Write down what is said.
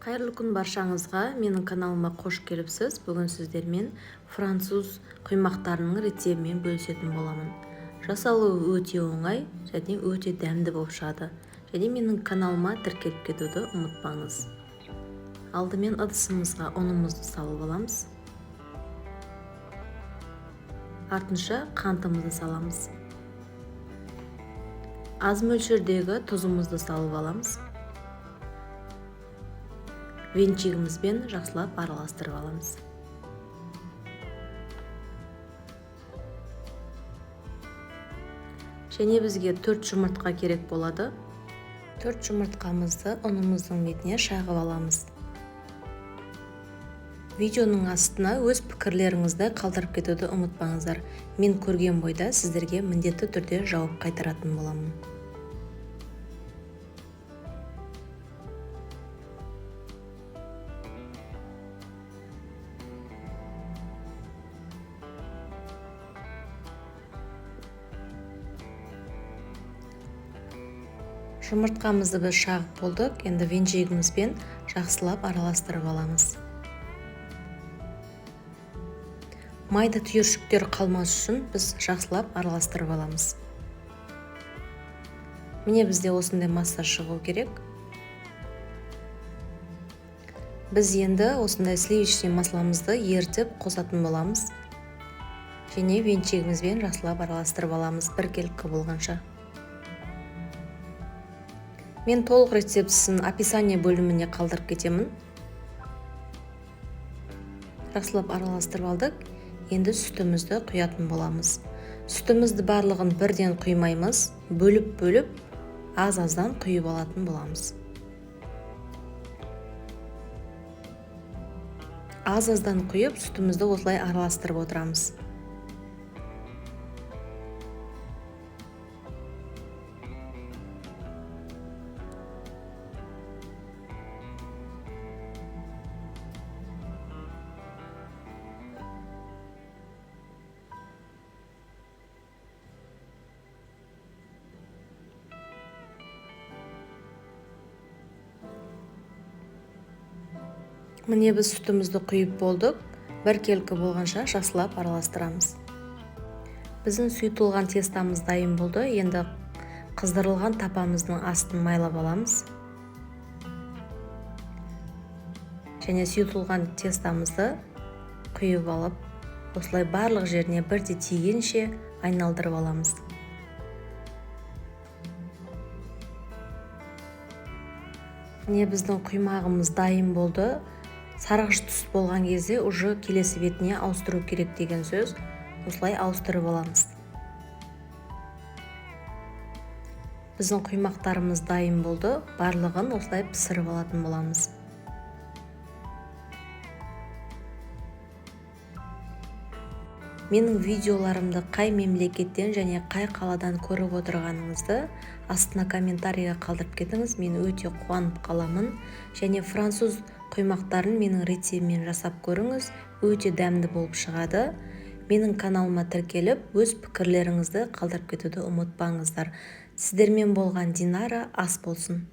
Қайырлы күн баршаңызға, менің каналыма қош келіпсіз. Бүгін сіздермен француз құймақтарының рецебімен бөлісетін боламын. Жасалуы өте оңай және өте дәмді болып шығады. Және менің каналыма тіркеліп кетуді ұмытпаңыз. Алдымен ыдысымызға ұнымызды салып аламыз. Артынша қантымызды саламыз. Аз мөлшердегі тұзымызды салып аламыз. Венчигімізбен жақсылап араластырып аламыз. Және бізге 4 жұмыртқа керек болады. 4 жұмыртқамызды ұнымыздың бетіне шағып аламыз. Видеоның астына өз пікірлеріңізді қалдырып кетуді ұмытпаңыздар. Мен көрген бойда сіздерге міндетті түрде жауап қайтаратын боламын. Жұмыртқамызды біз шағып болдық. Енді венчигімізбен жақсылап араластырып аламыз. Майда түйіршіктер қалмас үшін біз жақсылап араластырып аламыз. Міне бізде осындай масса шығу керек. Біз енді осындай сливочный масламызды ерітіп қосатын боламыз. Және венчигімізбен жақсылап араластырып аламыз біркелкі болғанша. Мен толық рецептісін описание бөліміне қалдырып кетемін. Жақсылап араластырып алдық. Енді сүтімізді құятын боламыз. Сүтімізді барлығын бірден құймаймыз. Бөліп аз-аздан құйып алатын боламыз. Аз-аздан құйып сүтімізді осылай араластырып отырамыз. Міне біз сүтімізді құйып болдық. Біркелкі болғанша жақсылап араластырамыз. Біздің сұйытылған тестамыз дайын болды. Енді қыздырылған тапамыздың астын майлап аламыз. Және сұйытылған тестамызды құйып алып, осылай барлық жеріне бірдей тигенше айналдырып аламыз. Міне біздің құймағымыз дайын болды. Сарғыш түс болған кезде уже келесі бетіне ауыстыру керек деген сөз. Осылай ауыстырып аламыз. Біздің құймақтарымыз дайын болды. Барлығын осылай пісіріп алатын боламыз. Менің видеоларымды қай мемлекеттен және қай қаладан көріп отырғаныңызды астына комментарийға қалдырып кетіңіз. Мен өте қуанып қаламын. Және француз құймақтарын менің рецебімен жасап көріңіз. Өте дәмді болып шығады. Менің каналыма тіркеліп, өз пікірлеріңізді қалдырып кетуді ұмытпаңыздар. Сіздермен болған Динара ас болсын.